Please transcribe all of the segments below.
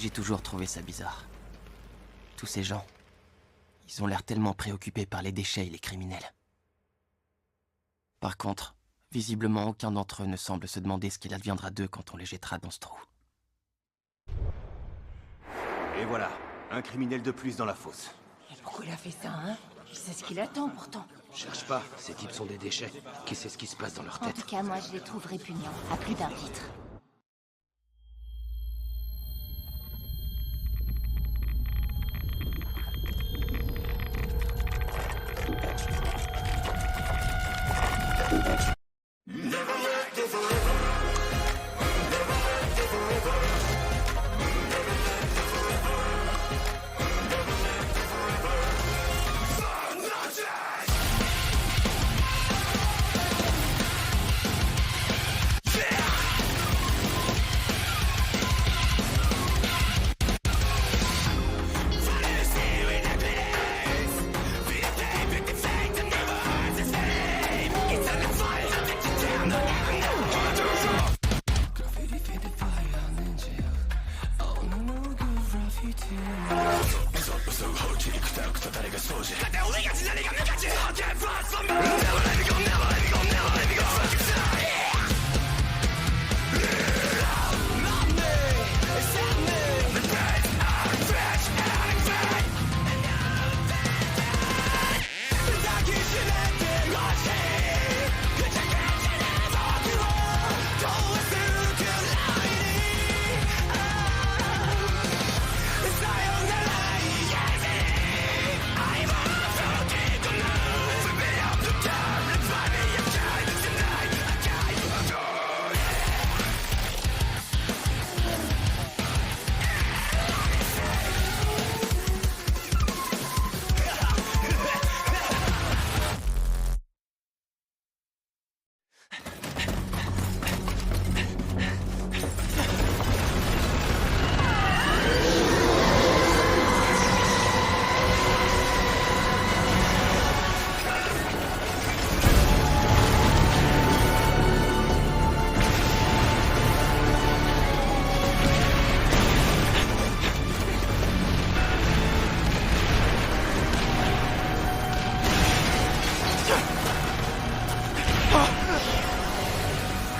J'ai toujours trouvé ça bizarre. Tous ces gens, ils ont l'air tellement préoccupés par les déchets et les criminels. Par contre, visiblement aucun d'entre eux ne semble se demander ce qu'il adviendra d'eux quand on les jettera dans ce trou. Et voilà, un criminel de plus dans la fosse. Et pourquoi il a fait ça, hein? Il sait ce qu'il attend, pourtant. Cherche pas, ces types sont des déchets. Qui sait ce qui se passe dans leur En tête? tout cas, moi, je les trouve répugnants, à plus d'un titre.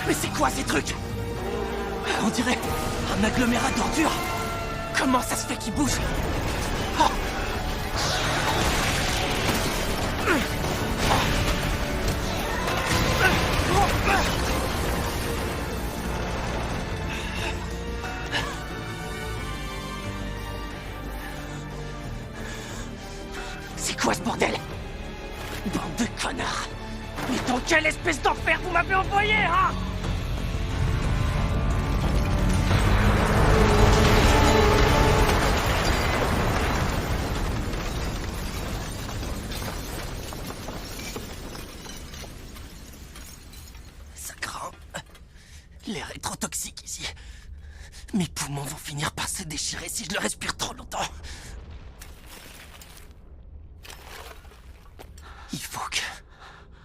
Mais c'est quoi ces trucs? On dirait un agglomérat d'ordures. Comment ça se fait qu'ils bougent? Oh. C'est quoi ce bordel? Bande de connards! Mais dans quelle espèce d'enfer vous m'avez envoyé, hein? Ça craint. L'air est trop toxique ici. Mes poumons vont finir par se déchirer si je le respire trop longtemps.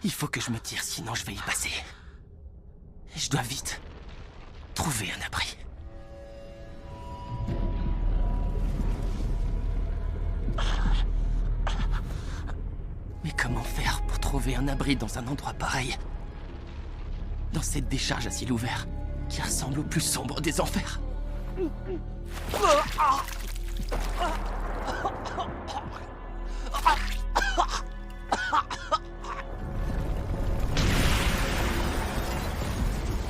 Il faut que je me tire, sinon je vais y passer. Et je dois vite trouver un abri. Mais comment faire pour trouver un abri dans un endroit pareil? Dans cette décharge à ciel ouvert, qui ressemble au plus sombre des enfers.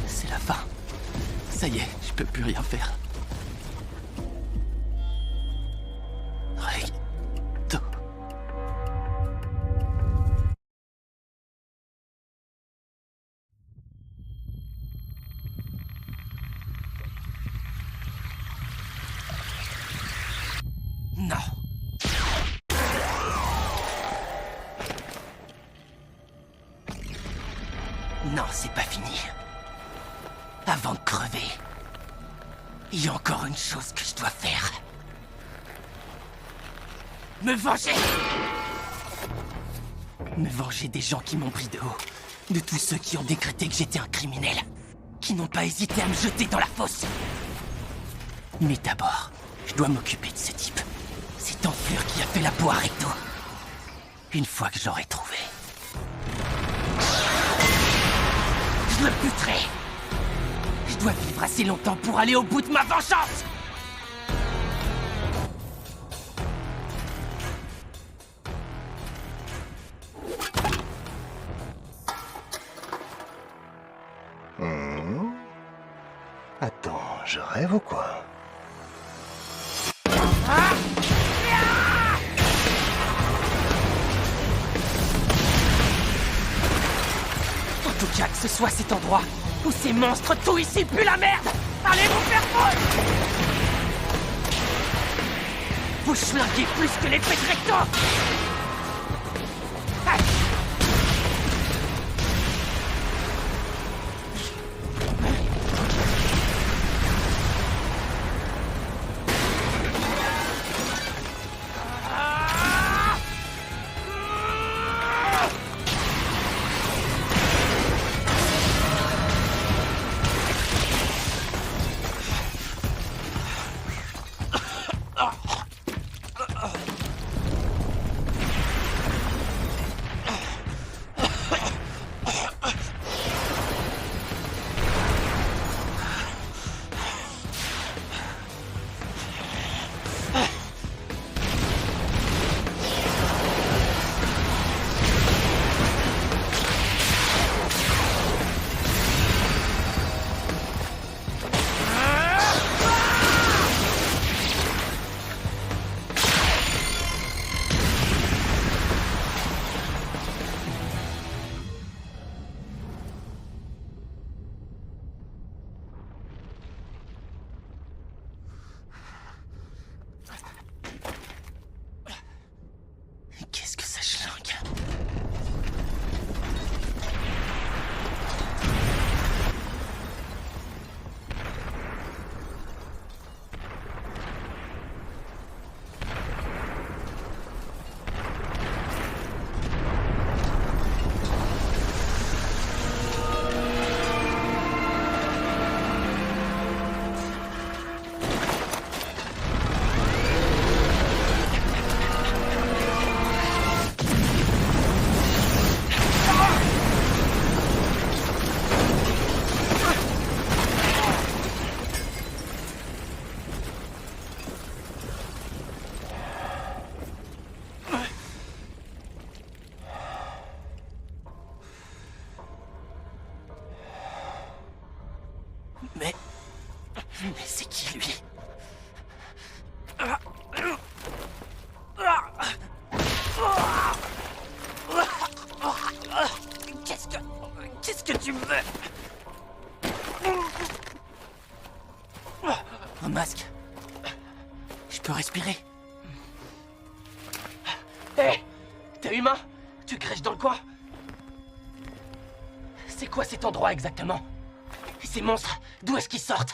C'est la fin. Ça y est, je peux plus rien faire. Recto. Non. Non, c'est pas fini. Avant de crever, il y a encore une chose que je dois faire. Me venger! Me venger des gens qui m'ont pris de haut. De tous ceux qui ont décrété que j'étais un criminel. Qui n'ont pas hésité à me jeter dans la fosse. Mais d'abord, Je dois m'occuper de ce type. Cette enflure qui a fait la peau à Recto. Une fois que je l'aurai trouvé. Je le buterai. Je dois vivre assez longtemps pour aller au bout de ma vengeance. Attends, je rêve ou quoi? En tout cas, que ce soit cet endroit où ces monstres tout ici puent la merde. Allez vous faire foutre. Vous schlinguez plus que les pets de Recto. Qu'est-ce que ça schlingue? Mais c'est qui, lui? Qu'est-ce que tu veux? Un masque. Je peux respirer. Hé! T'es humain? Tu crèches dans le coin? C'est quoi cet endroit exactement? Ces monstres, d'où est-ce qu'ils sortent?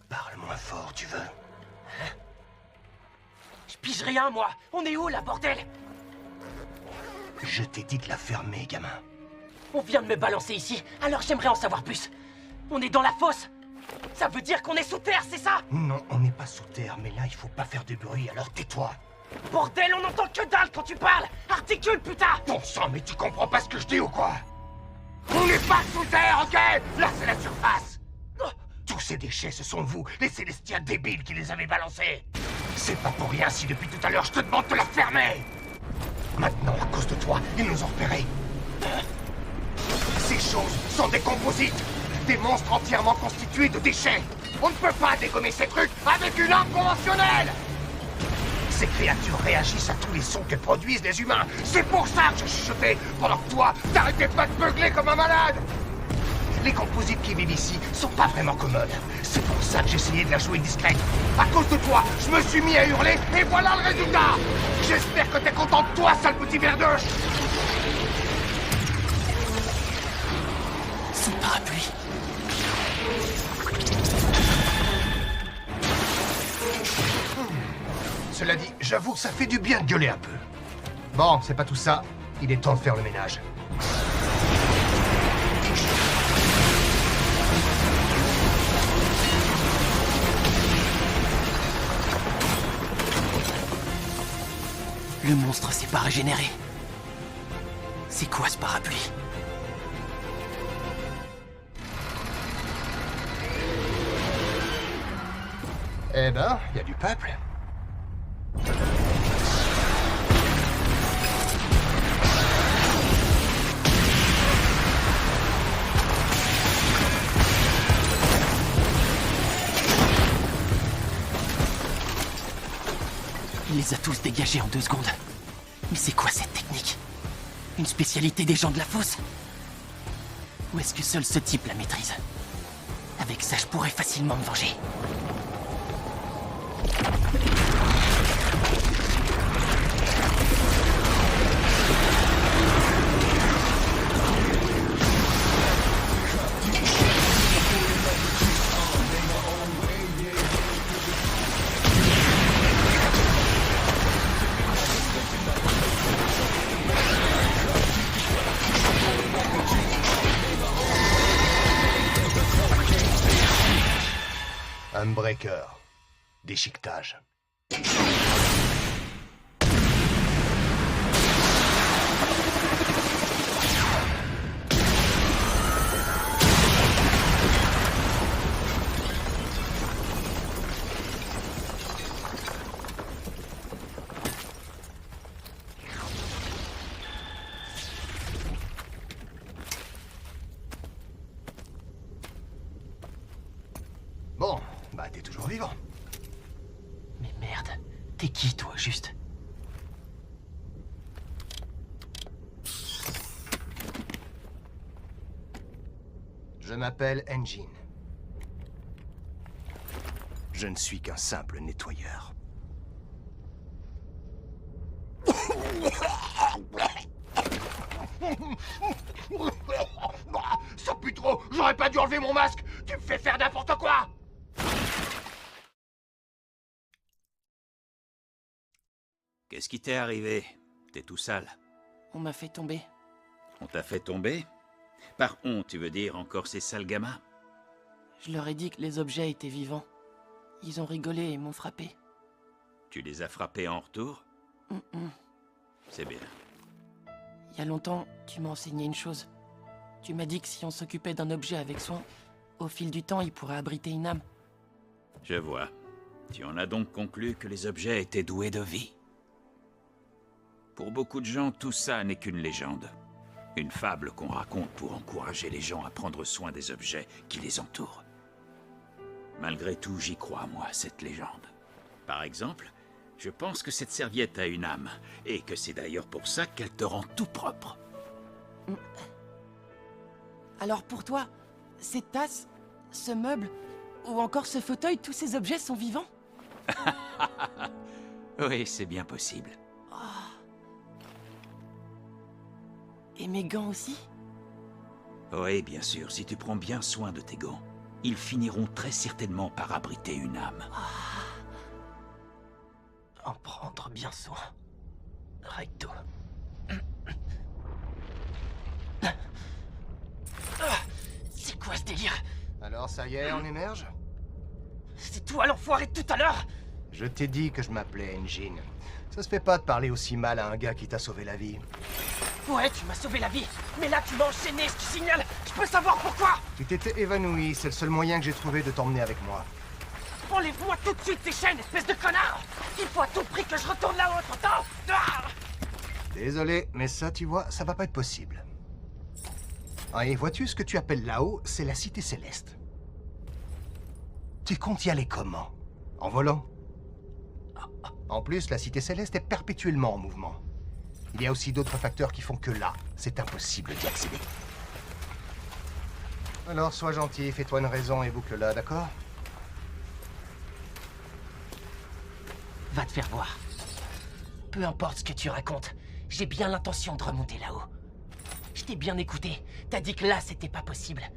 Parle moins fort, tu veux? Je pige rien, moi. On est où, là, bordel? Je t'ai dit de la fermer, gamin. On vient de me balancer ici, alors j'aimerais en savoir plus. On est dans la fosse. Ça veut dire qu'on est sous terre, c'est ça? Non, on n'est pas sous terre, mais là, il faut pas faire de bruit, alors tais-toi. Bordel, on n'entend que dalle quand tu parles. Articule, putain. Bon sang, mais tu comprends pas ce que je dis ou quoi? On n'est pas sous terre, ok? Là, c'est la surface. Tous ces déchets, ce sont vous, les Célestiens débiles qui les avez balancés. C'est pas pour rien si depuis tout à l'heure je te demande de la fermer. Maintenant, à cause de toi, ils nous ont repérés. Ces choses sont des composites, des monstres entièrement constitués de déchets. On ne peut pas dégommer ces trucs avec une arme conventionnelle. Ces créatures réagissent à tous les sons que produisent les humains. C'est pour ça que je chuchotais, pendant que toi, t'arrêtais pas de beugler comme un malade. Les composites qui vivent ici sont pas vraiment commodes. C'est pour ça que j'essayais de la jouer discrète. À cause de toi, je me suis mis à hurler et voilà le résultat. J'espère que t'es content de toi, sale petit verdeuche. Son parapluie. Cela dit, j'avoue que ça fait du bien de gueuler un peu. Bon, c'est pas tout ça. Il est temps de faire le ménage. monstre s'est pas régénéré. C'est quoi ce parapluie? Eh ben, y a du peuple. Il les a tous dégagés en 2 secondes. Mais c'est quoi cette technique? Une spécialité des gens de la fosse? Ou est-ce que seul ce type la maîtrise? Avec ça, je pourrais facilement me venger. Unbreaker. Déchiquetage. Bon, bah t'es toujours vivant. Mais merde, t'es qui toi, juste? Je m'appelle Engine. Je ne suis qu'un simple nettoyeur. Ça pue trop! J'aurais pas dû enlever mon masque! Tu me fais faire n'importe quoi! Qu'est-ce qui t'est arrivé? T'es tout sale. On m'a fait tomber. On t'a fait tomber? Par honte, tu veux dire encore ces sales gamins? Je leur ai dit que les objets étaient vivants. Ils ont rigolé et m'ont frappé. Tu les as frappés en retour? C'est bien. Il y a longtemps, tu m'as enseigné une chose. Tu m'as dit que si on s'occupait d'un objet avec soin, au fil du temps, il pourrait abriter une âme. Je vois. Tu en as donc conclu que les objets étaient doués de vie. Pour beaucoup de gens, tout ça n'est qu'une légende. Une fable qu'on raconte pour encourager les gens à prendre soin des objets qui les entourent. Malgré tout, j'y crois, moi, cette légende. Par exemple, je pense que cette serviette a une âme, et que c'est d'ailleurs pour ça qu'elle te rend tout propre. Alors pour toi, cette tasse, ce meuble, ou encore ce fauteuil, tous ces objets sont vivants? Oui, c'est bien possible. Et mes gants aussi? Oui, bien sûr, si tu prends bien soin de tes gants, ils finiront très certainement par abriter une âme. En prendre bien soin. Recto. C'est quoi ce délire? Alors ça y est, on émerge? C'est toi l'enfoiré de tout à l'heure? Je t'ai dit que je m'appelais Engine. Ça se fait pas de parler aussi mal à un gars qui t'a sauvé la vie. Ouais, tu m'as sauvé la vie. Mais là, tu m'as enchaîné, je te signale. Je peux savoir pourquoi? Tu t'étais évanoui, c'est le seul moyen que j'ai trouvé de t'emmener avec moi. Enlève-moi tout de suite tes chaînes, espèce de connard! Il faut à tout prix que je retourne là-haut entre-temps! Désolé, mais ça, tu vois, ça va pas être possible. Ah, et vois-tu ce que tu appelles là-haut, c'est la Cité Céleste. Tu comptes y aller comment? En volant? En plus, la Cité Céleste est perpétuellement en mouvement. Il y a aussi d'autres facteurs qui font que là, c'est impossible d'y accéder. Alors, sois gentil, fais-toi une raison et boucle-la, d'accord? Va te faire voir. Peu importe ce que tu racontes, j'ai bien l'intention de remonter là-haut. Je t'ai bien écouté, t'as dit que là, c'était pas possible.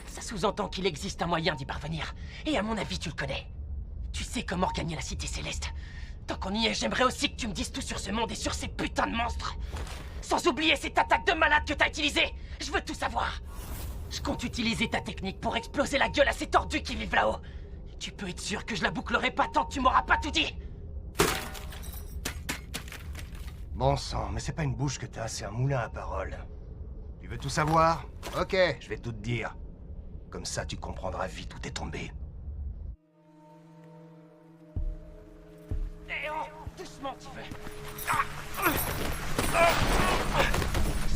Ça sous-entend qu'il existe un moyen d'y parvenir. Et à mon avis, tu le connais. Tu sais comment regagner la Cité Céleste. Tant qu'on y est, j'aimerais aussi que tu me dises tout sur ce monde et sur ces putains de monstres. Sans oublier cette attaque de malade que t'as utilisée. Je veux tout savoir. Je compte utiliser ta technique pour exploser la gueule à ces tordus qui vivent là-haut. Tu peux être sûr que je la bouclerai pas tant que tu m'auras pas tout dit. Bon sang, mais c'est pas une bouche que t'as, c'est un moulin à paroles. Tu veux tout savoir? Ok, je vais tout te dire. Comme ça, tu comprendras vite où t'es tombé. Eh oh, doucement, tu veux.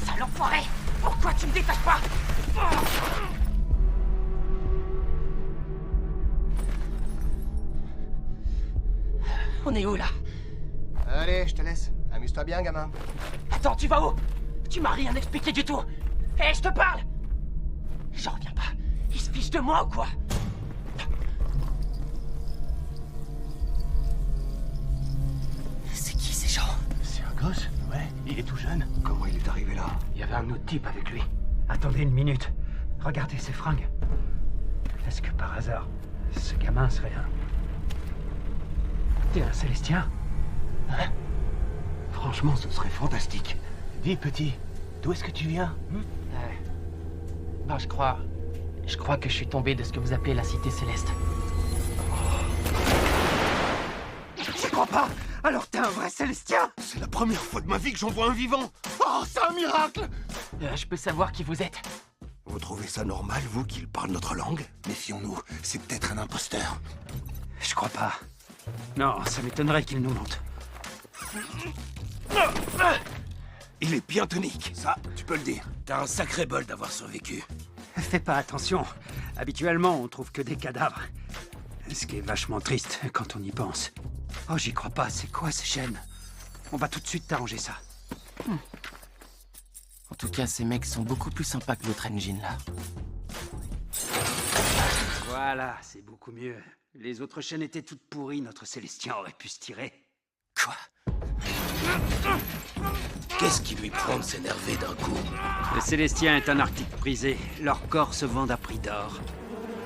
Sale enfoiré! Pourquoi tu me détaches pas? On est où, là? Allez, je te laisse. Amuse-toi bien, gamin. Attends, tu vas où? Tu m'as rien expliqué du tout. Hé, je te parle! J'en reviens pas. Ils se fichent de moi ou quoi? C'est qui ces gens? C'est un gosse? Ouais, il est tout jeune. Comment il est arrivé là? Il y avait un autre type avec lui. Attendez une minute. Regardez ces fringues. Est-ce que par hasard, ce gamin serait un... T'es un Célestien? Hein? Franchement, ce serait fantastique. Dis, petit, d'où est-ce que tu viens? Ben, je crois que je suis tombé de ce que vous appelez la Cité Céleste. J'y crois pas. Alors t'es un vrai Célestien? C'est la première fois de ma vie que j'en vois un vivant. Oh, c'est un miracle! Je peux savoir qui vous êtes? Vous trouvez ça normal, vous, qu'il parle notre langue? Méfions-nous, c'est peut-être un imposteur. Je crois pas. Non, ça m'étonnerait qu'il nous monte. Il est bien tonique, ça, tu peux le dire. T'as un sacré bol d'avoir survécu. Fais pas attention. Habituellement, on trouve que des cadavres. Ce qui est vachement triste quand on y pense. Oh, j'y crois pas, c'est quoi ces chaînes? On va tout de suite t'arranger ça. En tout cas, ces mecs sont beaucoup plus sympas que l'autre engine, là. Voilà, c'est beaucoup mieux. Les autres chaînes étaient toutes pourries, notre Célestien aurait pu se tirer. Quoi? Qu'est-ce qui lui prend de s'énerver d'un coup? Le Célestien est un article prisé. Leurs corps se vendent à prix d'or.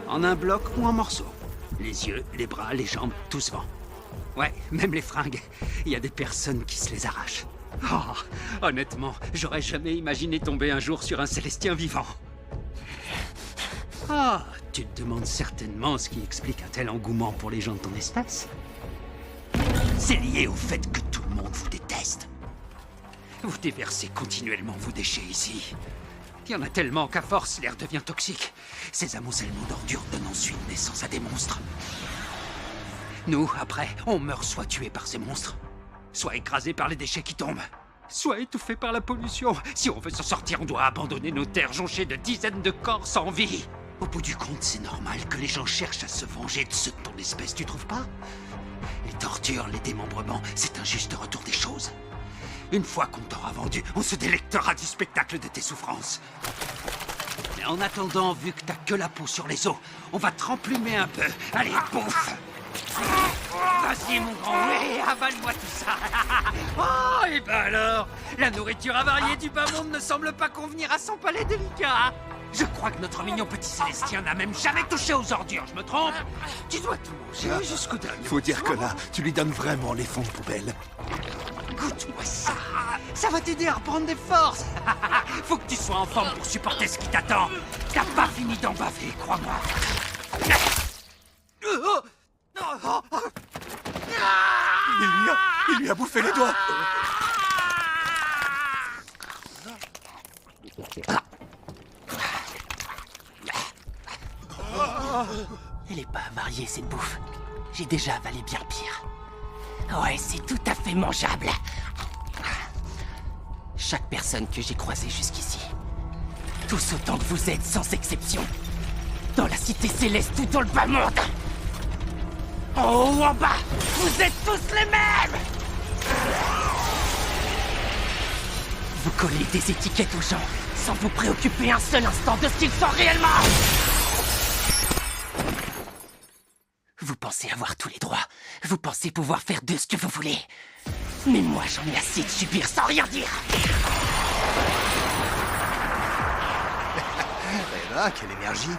En un bloc ou en morceaux. Les yeux, les bras, les jambes, tout se vend. Ouais, même les fringues. Il y a des personnes qui se les arrachent. Oh, honnêtement, j'aurais jamais imaginé tomber un jour sur un Célestien vivant. Ah, tu te demandes certainement ce qui explique un tel engouement pour les gens de ton espèce. C'est lié au fait que tout le monde vous déteste. Vous déversez continuellement vos déchets ici. Il y en a tellement qu'à force, l'air devient toxique. Ces amoncellements d'ordures donnent ensuite naissance à des monstres. Nous, après, on meurt soit tués par ces monstres, soit écrasés par les déchets qui tombent, soit étouffés par la pollution. Si on veut s'en sortir, on doit abandonner nos terres jonchées de dizaines de corps sans vie. Au bout du compte, c'est normal que les gens cherchent à se venger de ceux de ton espèce, tu trouves pas? Les tortures, les démembrements, c'est un juste retour des choses. Une fois qu'on t'aura vendu, on se délectera du spectacle de tes souffrances. Mais en attendant, vu que t'as que la peau sur les os, on va te remplumer un peu. Allez, bouffe! Vas-y, mon grand, oui, avale-moi tout ça. Oh, et ben alors, la nourriture avariée du bas monde ne semble pas convenir à son palais délicat. Je crois que notre mignon petit Célestien n'a même jamais touché aux ordures, je me trompe? Tu dois tout manger jusqu'au dernier. Faut dire que là, tu lui donnes vraiment les fonds de poubelle. Goûte-moi ça. Ça va t'aider à reprendre des forces. Faut que tu sois en forme pour supporter ce qui t'attend. T'as pas fini d'en baver, crois-moi. Il lui a bouffé les doigts. Elle est pas avariée, cette bouffe. J'ai déjà avalé bien pire. Ouais, c'est tout à fait mangeable. Chaque personne que j'ai croisée jusqu'ici. Tous autant que vous êtes, sans exception. Dans la Cité Céleste ou dans le bas monde. En haut ou en bas, vous êtes tous les mêmes. Vous collez des étiquettes aux gens, sans vous préoccuper un seul instant de ce qu'ils sont réellement. Vous pensez avoir tous les droits. Vous pensez pouvoir faire d'eux ce que vous voulez. Mais moi, j'en ai assez de subir sans rien dire. Et là, quelle énergie.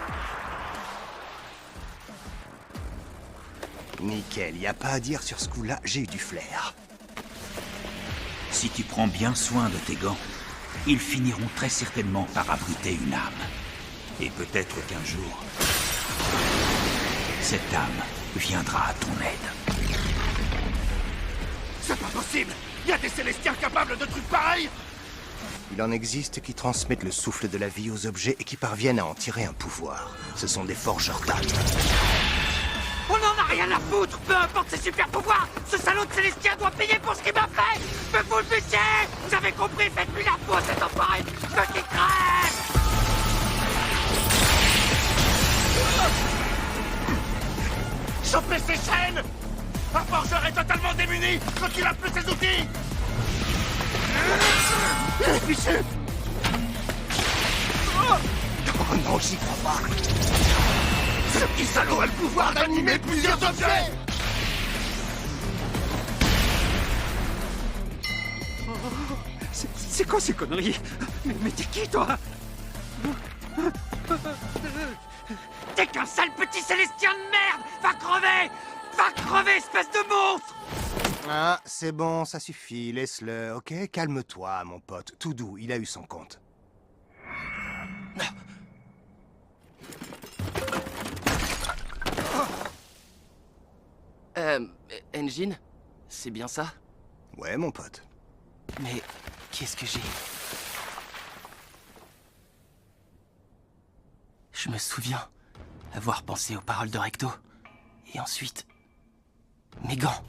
Nickel, y a pas à dire sur ce coup-là, j'ai eu du flair. Si tu prends bien soin de tes gants, ils finiront très certainement par abriter une âme. Et peut-être qu'un jour, cette âme viendra à ton aide. C'est pas possible! Y a des Célestiens capables de trucs pareils? Il en existe qui transmettent le souffle de la vie aux objets et qui parviennent à en tirer un pouvoir. Ce sont des forgeurs d'âme. On en a rien à foutre, peu importe ses super pouvoirs. Ce salaud de Célestien doit payer pour ce qu'il m'a fait. Me vous le pitié. Vous avez compris, faites-lui la peau, cet enfoiré. Que qu'il crève. Chopez ses chaînes! Un forgeur est totalement démuni quand il a plus ses outils! Fichu! Oh non, j'y crois pas! Ce petit salaud a le pouvoir d'animer plusieurs objets! C'est quoi ces conneries? Mais t'es qui, toi? T'es qu'un sale petit Célestien de merde. Va crever. Va crever, espèce de monstre. Ah, c'est bon, ça suffit, laisse-le, ok? Calme-toi, mon pote. Tout doux, il a eu son compte. Engine? C'est bien ça? Ouais, mon pote. Mais qu'est-ce que j'ai? Je me souviens avoir pensé aux paroles de Recto. Et ensuite... mes gants.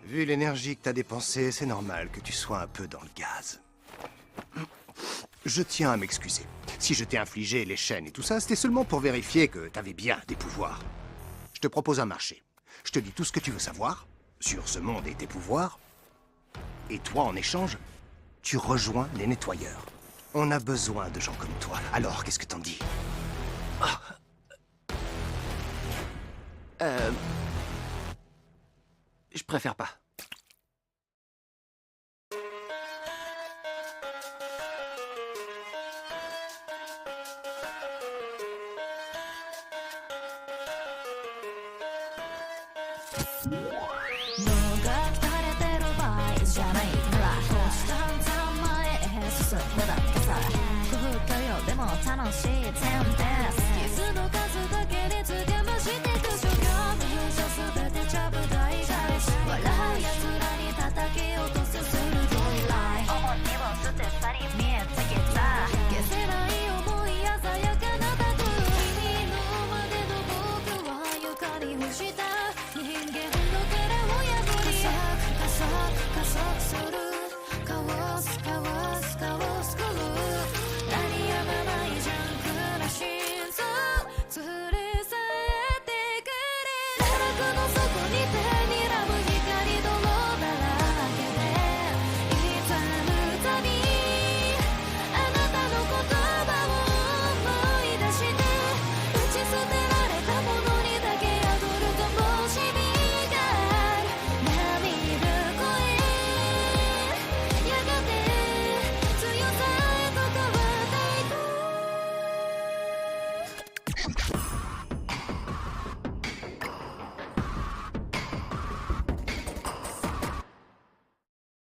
Vu l'énergie que t'as dépensée, c'est normal que tu sois un peu dans le gaz. Je tiens à m'excuser. Si je t'ai infligé les chaînes et tout ça, c'était seulement pour vérifier que t'avais bien des pouvoirs. Je te propose un marché. Je te dis tout ce que tu veux savoir sur ce monde et tes pouvoirs. Et toi, en échange, tu rejoins les nettoyeurs. On a besoin de gens comme toi. Alors, qu'est-ce que t'en dis? Je préfère pas.